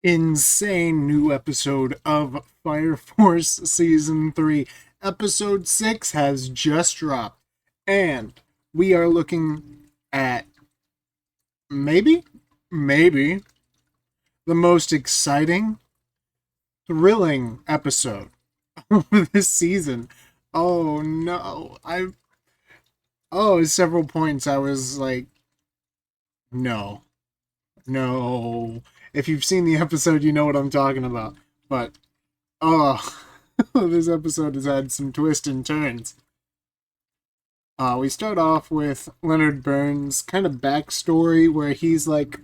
Insane new episode of Fire Force Season 3. Episode 6 has just dropped, and we are looking at maybe the most exciting, thrilling episode of this season. Oh no. Several points I was like, no, no. If you've seen the episode, you know what I'm talking about. But, oh, this episode has had some twists and turns. We start off with Leonard Burns' kind of backstory where he's like,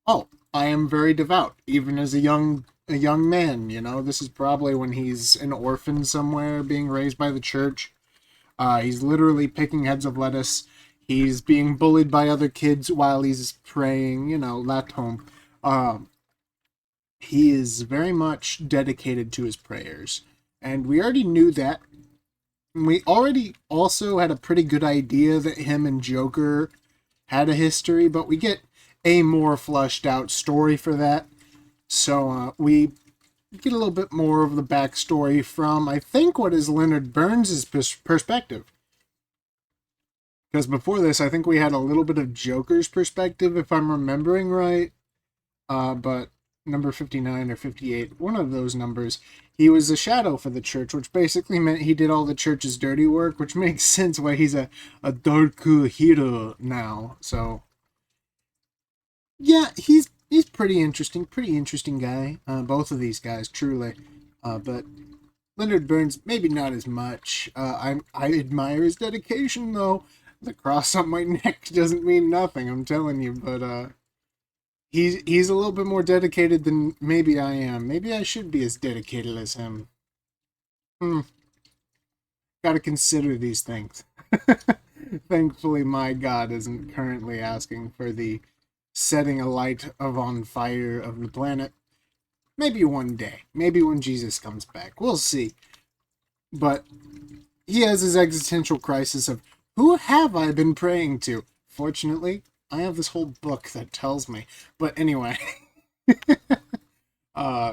"Oh, I am very devout, even as a young man. This is probably when he's an orphan somewhere, being raised by the church. He's literally picking heads of lettuce. He's being bullied by other kids while he's praying. Latom. Um, he is very much dedicated to his prayers, and we already knew that. We already also had a pretty good idea that him and Joker had a history, but we get a more fleshed out story for that. So we get a little bit more of the backstory from, I think, what is Leonard Burns' perspective. Because before this, I think we had a little bit of Joker's perspective, if I'm remembering right. But number 59 or 58, one of those numbers, he was a shadow for the church, which basically meant he did all the church's dirty work, which makes sense why he's a dark hero now. So, yeah, he's pretty interesting guy. Both of these guys, truly. But Leonard Burns, maybe not as much. I admire his dedication, though. The cross on my neck doesn't mean nothing, I'm telling you, but he's a little bit more dedicated than maybe I am. Maybe I should be as dedicated as him. Hmm. Gotta consider these things. Thankfully, my God isn't currently asking for the setting a light of on fire of the planet. Maybe one day. Maybe when Jesus comes back. We'll see. But he has his existential crisis of, who have I been praying to? Fortunately, I have this whole book that tells me. But anyway,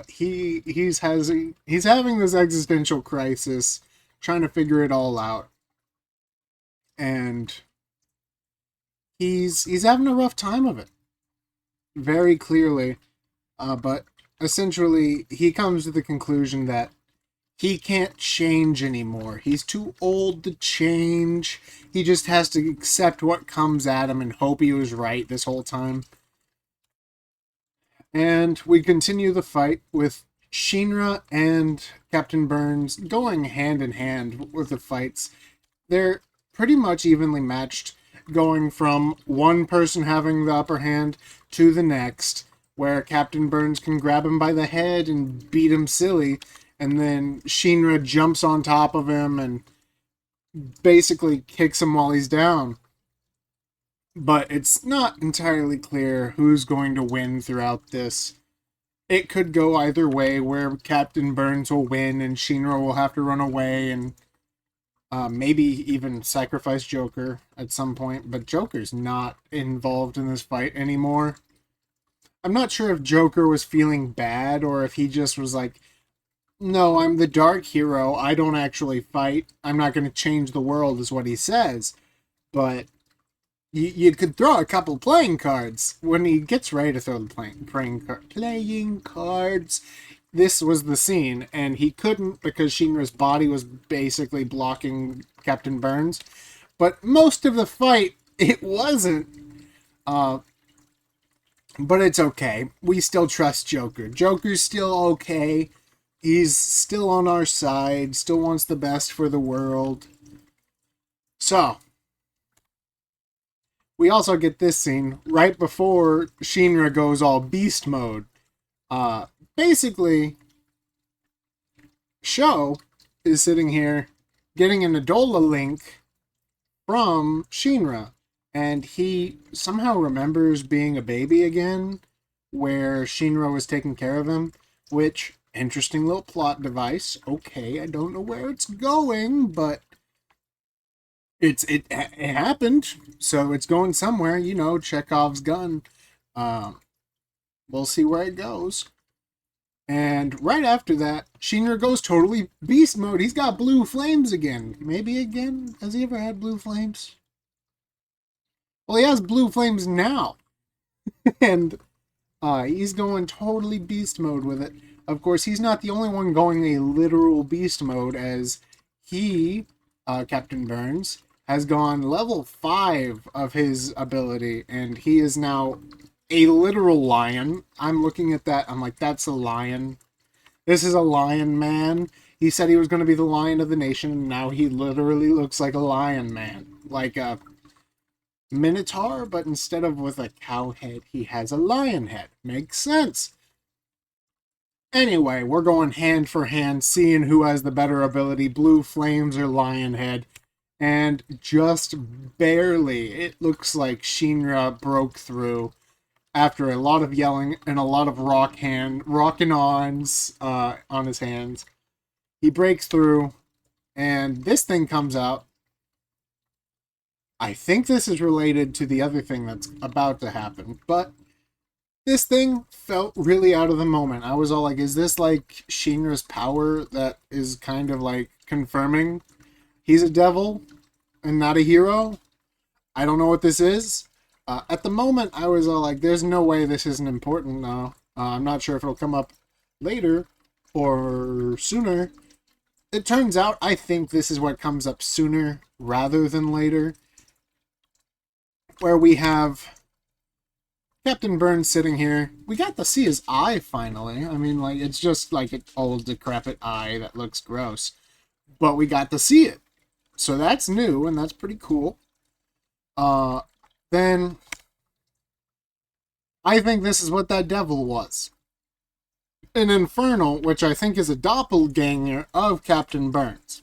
he's having this existential crisis, trying to figure it all out, and he's having a rough time of it, very clearly. But essentially, he comes to the conclusion that he can't change anymore. He's too old to change. He just has to accept what comes at him and hope he was right this whole time. And we continue the fight with Shinra and Captain Burns going hand in hand with the fights. They're pretty much evenly matched, going from one person having the upper hand to the next, where Captain Burns can grab him by the head and beat him silly, and then Shinra jumps on top of him and basically kicks him while he's down. But it's not entirely clear who's going to win throughout this. It could go either way, where Captain Burns will win and Shinra will have to run away and maybe even sacrifice Joker at some point. But Joker's not involved in this fight anymore. I'm not sure if Joker was feeling bad or if he just was like, no, I'm the dark hero. I don't actually fight. I'm not going to change the world, is what he says. But you could throw a couple playing cards when he gets ready to throw the playing cards. This was the scene, and he couldn't because Shinra's body was basically blocking Captain Burns. But most of the fight, it wasn't. Uh, but it's okay. We still trust Joker. Joker's still okay. He's still on our side. Still wants the best for the world. So, we also get this scene right before Shinra goes all beast mode. Uh, Basically, Sho is sitting here getting an Adola link from Shinra, and he somehow remembers being a baby again, where Shinra was taking care of him, which, interesting little plot device. Okay, I don't know where it's going, but it happened, so it's going somewhere. Chekhov's gun. Um, we'll see where it goes. And right after that, Shinra goes totally beast mode. He's got blue flames again. Maybe again? Has he ever had blue flames? Well, he has blue flames now. And he's going totally beast mode with it. Of course, he's not the only one going a literal beast mode, as he, Captain Burns, has gone level 5 of his ability, and he is now a literal lion. I'm looking at that, I'm like, that's a lion. This is a lion man. He said he was going to be the lion of the nation, and now he literally looks like a lion man. Like a minotaur, but instead of with a cow head, he has a lion head. Makes sense. Anyway, we're going hand for hand, seeing who has the better ability, blue flames or lion head. And just barely, it looks like Shinra broke through after a lot of yelling and a lot of rocking-ons on his hands. He breaks through, and this thing comes out. I think this is related to the other thing that's about to happen, but this thing felt really out of the moment. I was all like, is this like Shinra's power that is kind of like confirming he's a devil and not a hero? I don't know what this is. At the moment, I was all like, there's no way this isn't important now. I'm not sure if it'll come up later or sooner. It turns out I think this is what comes up sooner rather than later, where we have Captain Burns sitting here. We got to see his eye finally. I mean, like, it's just like an old decrepit eye that looks gross, but we got to see it. So that's new, and that's pretty cool. Then I think this is what that devil was. An Infernal, which I think is a doppelganger of Captain Burns.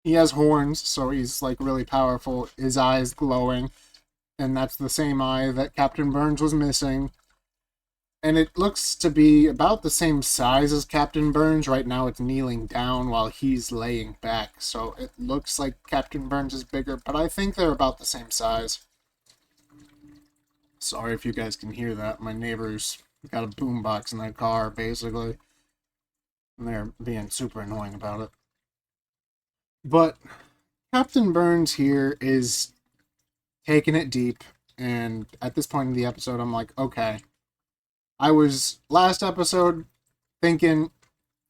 He has horns, so he's like really powerful. His eye's glowing, and that's the same eye that Captain Burns was missing. And it looks to be about the same size as Captain Burns. Right now it's kneeling down while he's laying back, so it looks like Captain Burns is bigger, but I think they're about the same size. Sorry if you guys can hear that. My neighbor's got a boombox in their car, basically. And they're being super annoying about it. But Captain Burns here is taking it deep, and at this point in the episode, I'm like, okay. I was, last episode, thinking,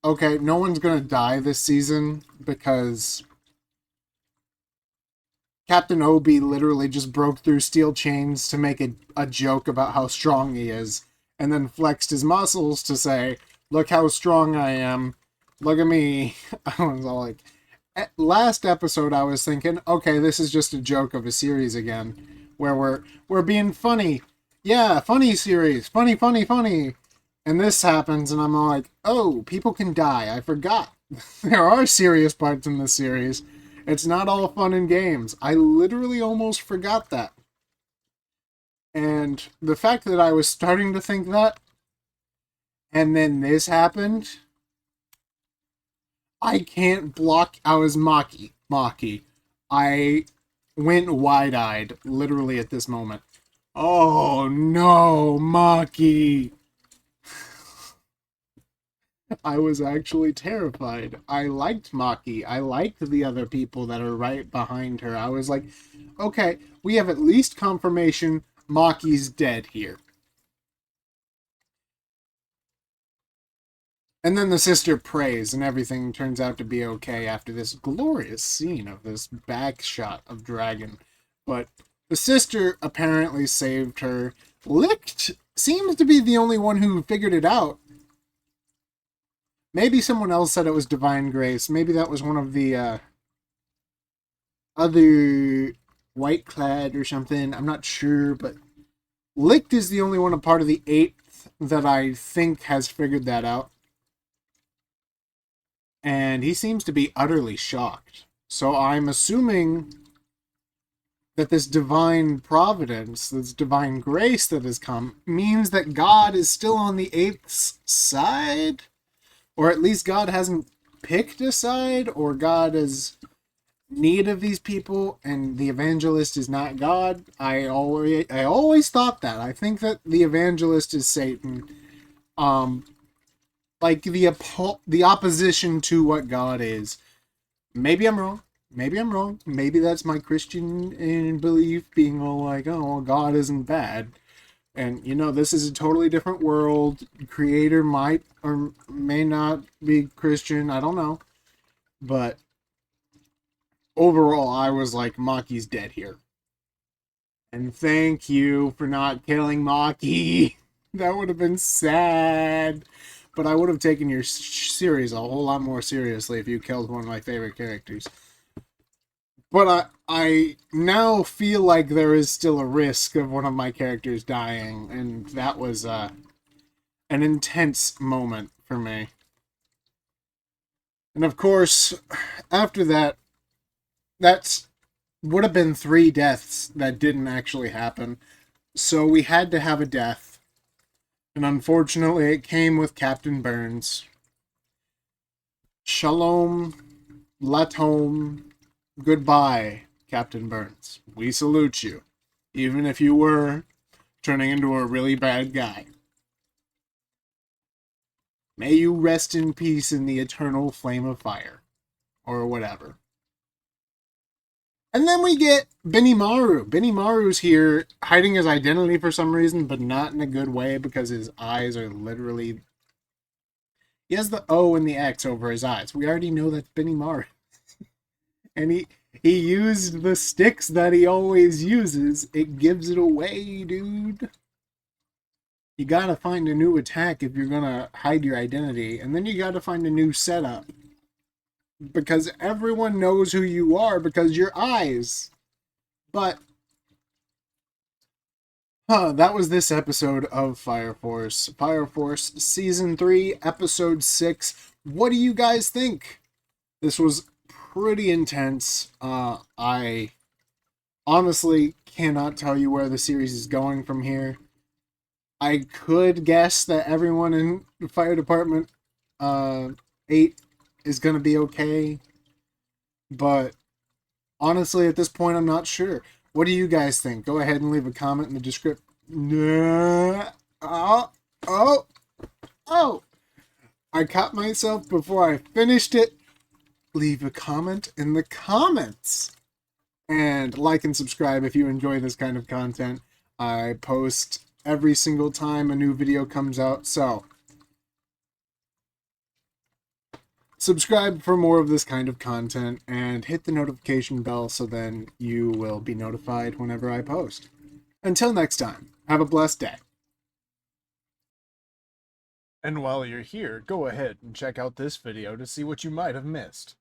okay, no one's gonna die this season, because Captain Obi literally just broke through steel chains to make a joke about how strong he is, and then flexed his muscles to say, look how strong I am, look at me. I was all like, last episode I was thinking, okay, this is just a joke of a series again, where we're being funny. Yeah, funny series, funny. And this happens, and I'm like, oh, people can die. I forgot. There are serious parts in this series. It's not all fun and games. I literally almost forgot that. And the fact that I was starting to think that, and then this happened, I can't block. I was Maki. I went wide-eyed, literally, at this moment. Oh, no, Maki. I was actually terrified. I liked Maki. I liked the other people that are right behind her. I was like, okay, we have at least confirmation Maki's dead here. And then the sister prays, and everything turns out to be okay after this glorious scene of this back shot of Dragon. But the sister apparently saved her. Licht seems to be the only one who figured it out. Maybe someone else said it was Divine Grace. Maybe that was one of the other white clad or something. I'm not sure, but Licht is the only one a part of the 8th that I think has figured that out. And he seems to be utterly shocked. So I'm assuming that this divine providence, this divine grace that has come, means that God is still on the 8th's side? Or at least God hasn't picked a side, or God is need of these people, and the evangelist is not God. I always thought that. I think that the evangelist is Satan. like the opposition to what God is. Maybe I'm wrong. Maybe I'm wrong. Maybe that's my Christian belief being all like, oh, well, God isn't bad. And, you know, this is a totally different world. Creator might or may not be Christian. I don't know. But overall, I was like, Maki's dead here. And thank you for not killing Maki. That would have been sad. But I would have taken your series a whole lot more seriously if you killed one of my favorite characters. But I now feel like there is still a risk of one of my characters dying, and that was an intense moment for me. And of course, after that, that's would have been 3 deaths that didn't actually happen. So we had to have a death. And unfortunately, it came with Captain Burns. Shalom, Latom, goodbye, Captain Burns. We salute you, even if you were turning into a really bad guy. May you rest in peace in the eternal flame of fire. Or whatever. And then we get Benimaru. Benimaru's here, hiding his identity for some reason, but not in a good way because his eyes are literally... He has the O and the X over his eyes. We already know that's Benimaru. And he used the sticks that he always uses. It gives it away, dude. You gotta find a new attack if you're gonna hide your identity. And then you gotta find a new setup. Because everyone knows who you are because your eyes. But that was this episode of Fire Force. Fire Force Season 3, Episode 6. What do you guys think? This was pretty intense. I honestly cannot tell you where the series is going from here. I could guess that everyone in the fire department 8 is going to be okay. But honestly, at this point, I'm not sure. What do you guys think? Go ahead and leave a comment in the description. Oh! I caught myself before I finished it. Leave a comment in the comments. And like and subscribe if you enjoy this kind of content. I post every single time a new video comes out, so subscribe for more of this kind of content and hit the notification bell so then you will be notified whenever I post. Until next time, have a blessed day. And while you're here, go ahead and check out this video to see what you might have missed.